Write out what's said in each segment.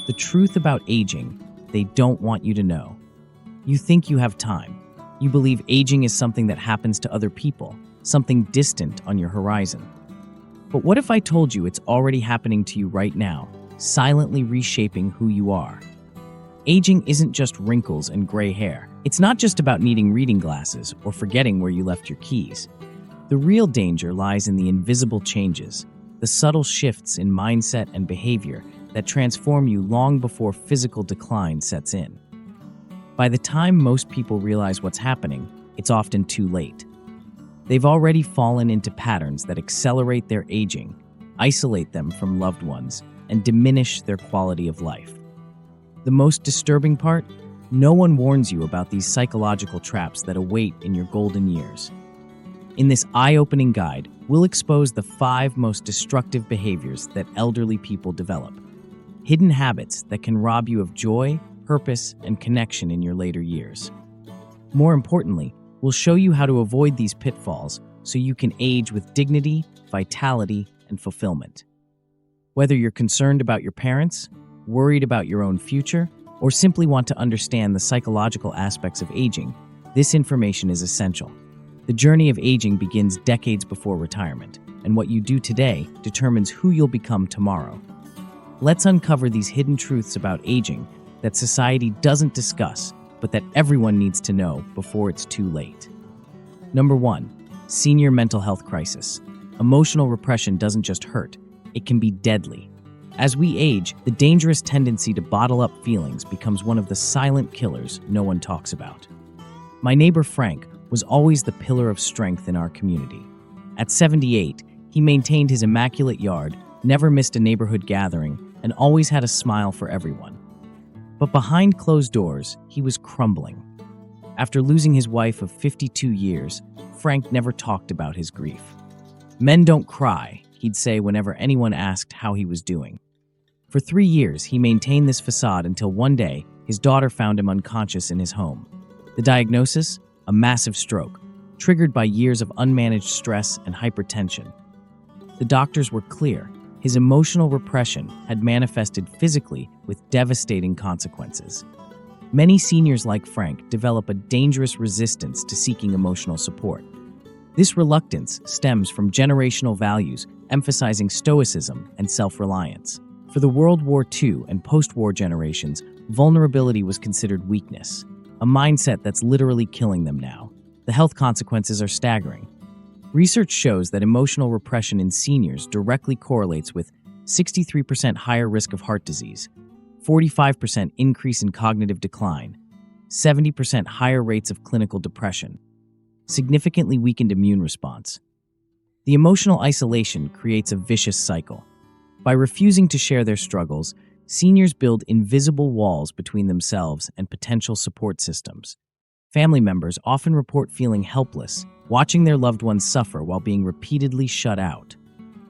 The truth about aging, they don't want you to know. You think you have time. You believe aging is something that happens to other people, something distant on your horizon. But what if I told you it's already happening to you right now, silently reshaping who you are? Aging isn't just wrinkles and gray hair. It's not just about needing reading glasses or forgetting where you left your keys. The real danger lies in the invisible changes, the subtle shifts in mindset and behavior that transform you long before physical decline sets in. By the time most people realize what's happening, it's often too late. They've already fallen into patterns that accelerate their aging, isolate them from loved ones, and diminish their quality of life. The most disturbing part? No one warns you about these psychological traps that await in your golden years. In this eye-opening guide, we'll expose the 5 most destructive behaviors that elderly people develop. Hidden habits that can rob you of joy, purpose, and connection in your later years. More importantly, we'll show you how to avoid these pitfalls so you can age with dignity, vitality, and fulfillment. Whether you're concerned about your parents, worried about your own future, or simply want to understand the psychological aspects of aging, this information is essential. The journey of aging begins decades before retirement, and what you do today determines who you'll become tomorrow. Let's uncover these hidden truths about aging that society doesn't discuss, but that everyone needs to know before it's too late. Number 1, senior mental health crisis. Emotional repression doesn't just hurt, it can be deadly. As we age, the dangerous tendency to bottle up feelings becomes one of the silent killers no one talks about. My neighbor Frank was always the pillar of strength in our community. At 78, he maintained his immaculate yard, never missed a neighborhood gathering, and always had a smile for everyone. But behind closed doors, he was crumbling. After losing his wife of 52 years, Frank never talked about his grief. "Men don't cry," he'd say whenever anyone asked how he was doing. For 3 years, he maintained this facade until one day, his daughter found him unconscious in his home. The diagnosis? A massive stroke, triggered by years of unmanaged stress and hypertension. The doctors were clear. His emotional repression had manifested physically with devastating consequences. Many seniors like Frank develop a dangerous resistance to seeking emotional support. This reluctance stems from generational values emphasizing stoicism and self-reliance. For the World War II and post-war generations, vulnerability was considered weakness, a mindset that's literally killing them now. The health consequences are staggering. Research shows that emotional repression in seniors directly correlates with 63% higher risk of heart disease, 45% increase in cognitive decline, 70% higher rates of clinical depression, significantly weakened immune response. The emotional isolation creates a vicious cycle. By refusing to share their struggles, seniors build invisible walls between themselves and potential support systems. Family members often report feeling helpless, watching their loved ones suffer while being repeatedly shut out.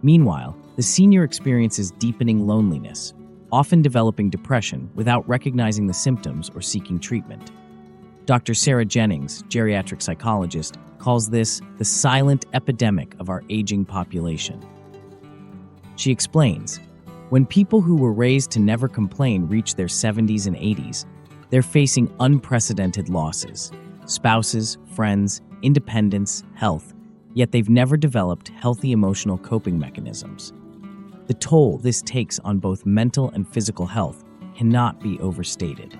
Meanwhile, the senior experiences deepening loneliness, often developing depression without recognizing the symptoms or seeking treatment. Dr. Sarah Jennings, geriatric psychologist, calls this the silent epidemic of our aging population. She explains, when people who were raised to never complain reach their 70s and 80s, they're facing unprecedented losses: spouses, friends, independence, health, yet they've never developed healthy emotional coping mechanisms. The toll this takes on both mental and physical health cannot be overstated.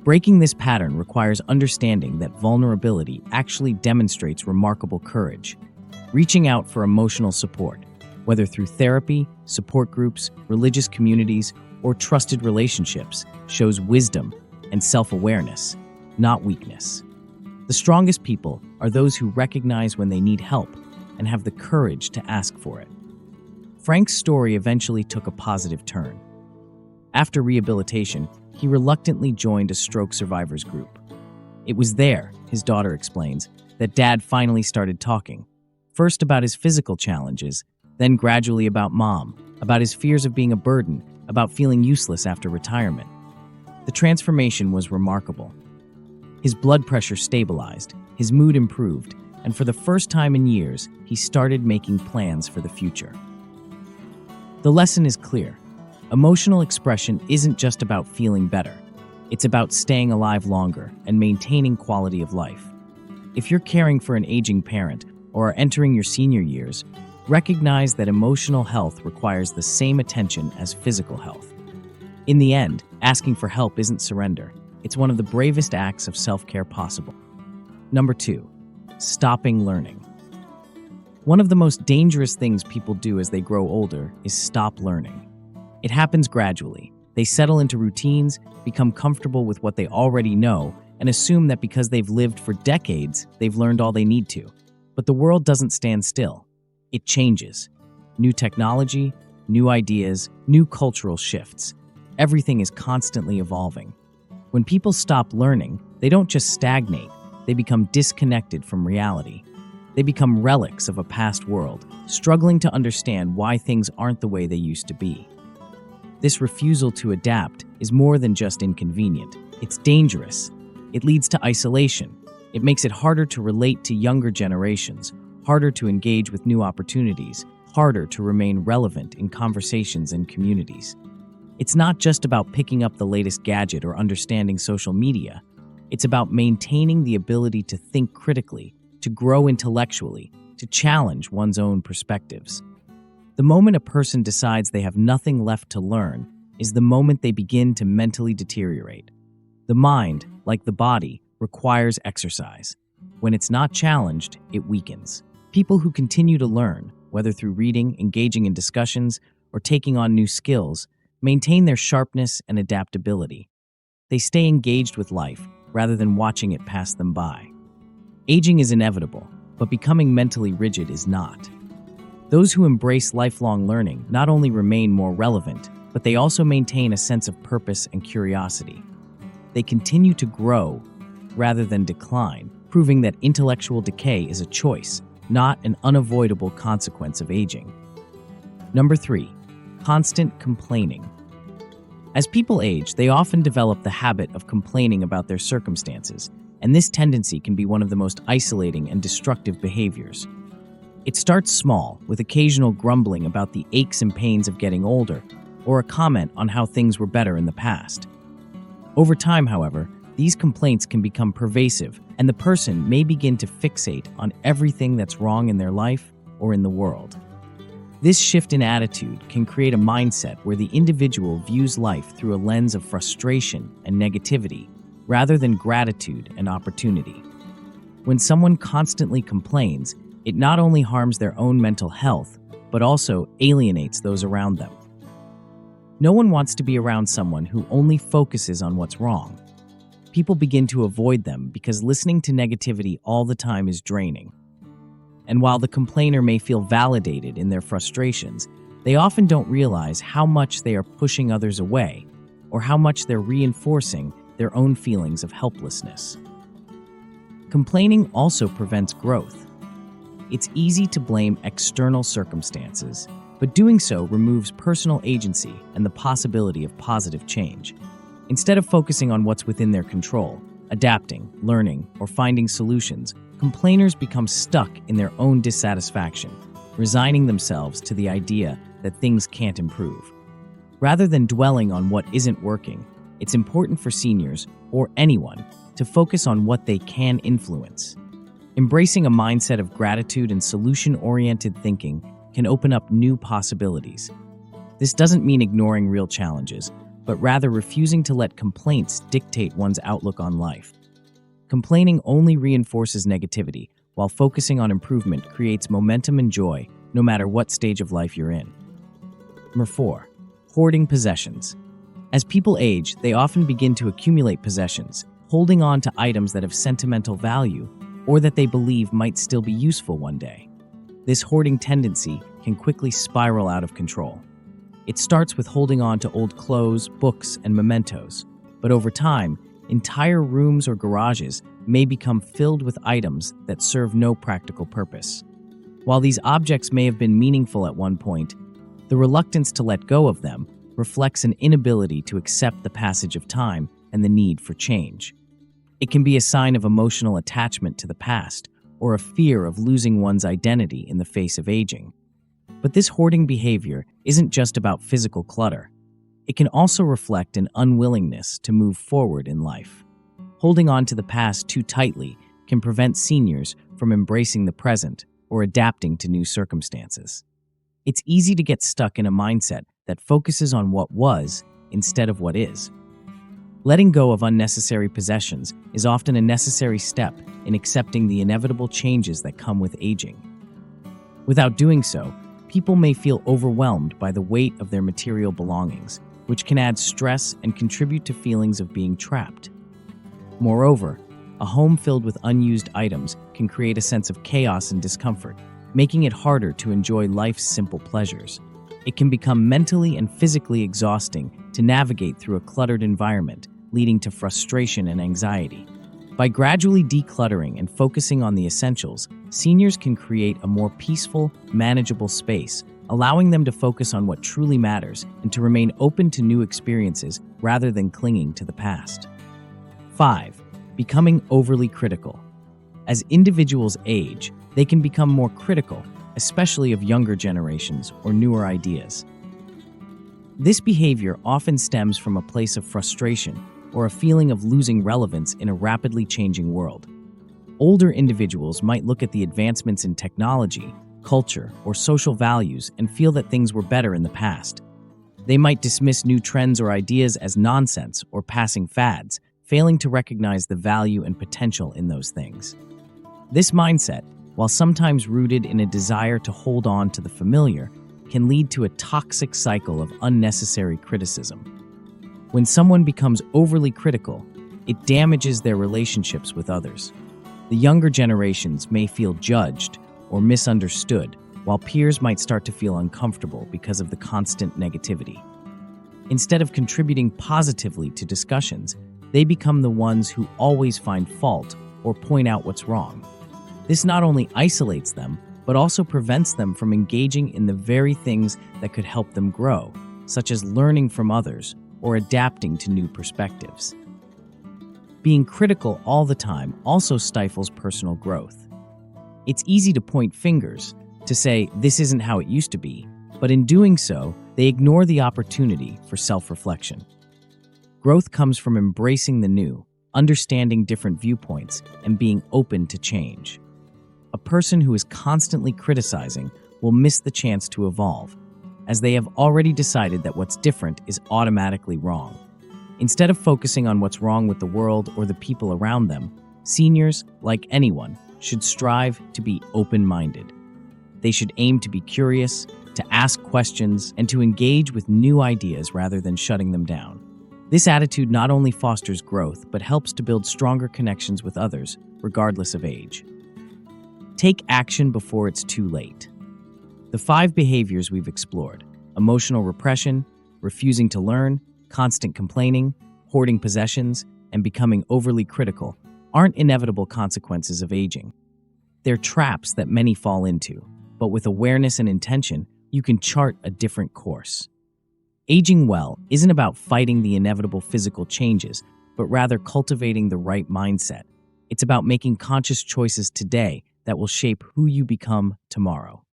Breaking this pattern requires understanding that vulnerability actually demonstrates remarkable courage. Reaching out for emotional support, whether through therapy, support groups, religious communities, or trusted relationships, shows wisdom and self-awareness, not weakness. The strongest people are those who recognize when they need help and have the courage to ask for it. Frank's story eventually took a positive turn. After rehabilitation, he reluctantly joined a stroke survivors group. It was there, his daughter explains, that Dad finally started talking, first about his physical challenges, then gradually about Mom, about his fears of being a burden, about feeling useless after retirement. The transformation was remarkable. His blood pressure stabilized, his mood improved, and for the first time in years, he started making plans for the future. The lesson is clear. Emotional expression isn't just about feeling better. It's about staying alive longer and maintaining quality of life. If you're caring for an aging parent or are entering your senior years, recognize that emotional health requires the same attention as physical health. In the end, asking for help isn't surrender. It's one of the bravest acts of self-care possible. Number 2, stopping learning. One of the most dangerous things people do as they grow older is stop learning. It happens gradually. They settle into routines, become comfortable with what they already know, and assume that because they've lived for decades, they've learned all they need to. But the world doesn't stand still. It changes. New technology, new ideas, new cultural shifts. Everything is constantly evolving. When people stop learning, they don't just stagnate, they become disconnected from reality. They become relics of a past world, struggling to understand why things aren't the way they used to be. This refusal to adapt is more than just inconvenient. It's dangerous. It leads to isolation. It makes it harder to relate to younger generations, harder to engage with new opportunities, harder to remain relevant in conversations and communities. It's not just about picking up the latest gadget or understanding social media. It's about maintaining the ability to think critically, to grow intellectually, to challenge one's own perspectives. The moment a person decides they have nothing left to learn is the moment they begin to mentally deteriorate. The mind, like the body, requires exercise. When it's not challenged, it weakens. People who continue to learn, whether through reading, engaging in discussions, or taking on new skills, maintain their sharpness and adaptability. They stay engaged with life rather than watching it pass them by. Aging is inevitable, but becoming mentally rigid is not. Those who embrace lifelong learning not only remain more relevant, but they also maintain a sense of purpose and curiosity. They continue to grow rather than decline, proving that intellectual decay is a choice, not an unavoidable consequence of aging. Number 3, constant complaining. As people age, they often develop the habit of complaining about their circumstances, and this tendency can be one of the most isolating and destructive behaviors. It starts small, with occasional grumbling about the aches and pains of getting older, or a comment on how things were better in the past. Over time, however, these complaints can become pervasive, and the person may begin to fixate on everything that's wrong in their life or in the world. This shift in attitude can create a mindset where the individual views life through a lens of frustration and negativity, rather than gratitude and opportunity. When someone constantly complains, it not only harms their own mental health, but also alienates those around them. No one wants to be around someone who only focuses on what's wrong. People begin to avoid them because listening to negativity all the time is draining. And while the complainer may feel validated in their frustrations, they often don't realize how much they are pushing others away, or how much they're reinforcing their own feelings of helplessness. Complaining also prevents growth. It's easy to blame external circumstances, but doing so removes personal agency and the possibility of positive change. Instead of focusing on what's within their control, adapting, learning, or finding solutions, complainers become stuck in their own dissatisfaction, resigning themselves to the idea that things can't improve. Rather than dwelling on what isn't working, it's important for seniors, or anyone, to focus on what they can influence. Embracing a mindset of gratitude and solution-oriented thinking can open up new possibilities. This doesn't mean ignoring real challenges, but rather refusing to let complaints dictate one's outlook on life. Complaining only reinforces negativity, while focusing on improvement creates momentum and joy, no matter what stage of life you're in. Number 4, hoarding possessions. As people age, they often begin to accumulate possessions, holding on to items that have sentimental value or that they believe might still be useful one day. This hoarding tendency can quickly spiral out of control. It starts with holding on to old clothes, books, and mementos, but over time, entire rooms or garages may become filled with items that serve no practical purpose. While these objects may have been meaningful at one point, the reluctance to let go of them reflects an inability to accept the passage of time and the need for change. It can be a sign of emotional attachment to the past or a fear of losing one's identity in the face of aging. But this hoarding behavior isn't just about physical clutter. It can also reflect an unwillingness to move forward in life. Holding on to the past too tightly can prevent seniors from embracing the present or adapting to new circumstances. It's easy to get stuck in a mindset that focuses on what was instead of what is. Letting go of unnecessary possessions is often a necessary step in accepting the inevitable changes that come with aging. Without doing so, people may feel overwhelmed by the weight of their material belongings, which can add stress and contribute to feelings of being trapped. Moreover, a home filled with unused items can create a sense of chaos and discomfort, making it harder to enjoy life's simple pleasures. It can become mentally and physically exhausting to navigate through a cluttered environment, leading to frustration and anxiety. By gradually decluttering and focusing on the essentials, seniors can create a more peaceful, manageable space, allowing them to focus on what truly matters and to remain open to new experiences rather than clinging to the past. 5. Becoming overly critical. As individuals age, they can become more critical, especially of younger generations or newer ideas. This behavior often stems from a place of frustration or a feeling of losing relevance in a rapidly changing world. Older individuals might look at the advancements in technology, culture, or social values and feel that things were better in the past. They might dismiss new trends or ideas as nonsense or passing fads, failing to recognize the value and potential in those things. This mindset, while sometimes rooted in a desire to hold on to the familiar, can lead to a toxic cycle of unnecessary criticism. When someone becomes overly critical, it damages their relationships with others. The younger generations may feel judged or misunderstood, while peers might start to feel uncomfortable because of the constant negativity. Instead of contributing positively to discussions, they become the ones who always find fault or point out what's wrong. This not only isolates them, but also prevents them from engaging in the very things that could help them grow, such as learning from others or adapting to new perspectives. Being critical all the time also stifles personal growth. It's easy to point fingers, to say, "This isn't how it used to be," but in doing so, they ignore the opportunity for self-reflection. Growth comes from embracing the new, understanding different viewpoints, and being open to change. A person who is constantly criticizing will miss the chance to evolve, as they have already decided that what's different is automatically wrong. Instead of focusing on what's wrong with the world or the people around them, seniors, like anyone, should strive to be open-minded. They should aim to be curious, to ask questions, and to engage with new ideas rather than shutting them down. This attitude not only fosters growth, but helps to build stronger connections with others, regardless of age. Take action before it's too late. The 5 behaviors we've explored: emotional repression, refusing to learn, constant complaining, hoarding possessions, and becoming overly critical, aren't inevitable consequences of aging. They're traps that many fall into, but with awareness and intention, you can chart a different course. Aging well isn't about fighting the inevitable physical changes, but rather cultivating the right mindset. It's about making conscious choices today that will shape who you become tomorrow.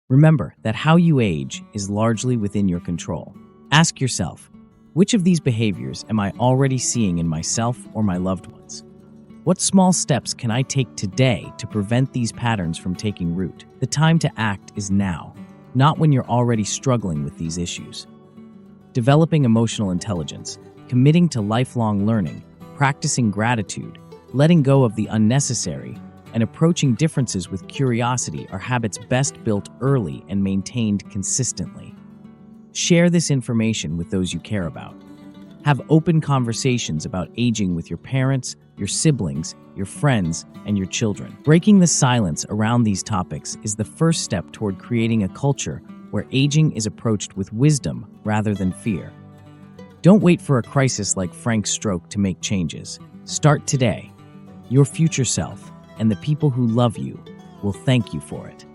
Remember that how you age is largely within your control. Ask yourself, which of these behaviors am I already seeing in myself or my loved ones? What small steps can I take today to prevent these patterns from taking root? The time to act is now, not when you're already struggling with these issues. Developing emotional intelligence, committing to lifelong learning, practicing gratitude, letting go of the unnecessary, and approaching differences with curiosity are habits best built early and maintained consistently. Share this information with those you care about. Have open conversations about aging with your parents, your siblings, your friends, and your children. Breaking the silence around these topics is the first step toward creating a culture where aging is approached with wisdom rather than fear. Don't wait for a crisis like Frank's stroke to make changes. Start today. Your future self and the people who love you will thank you for it.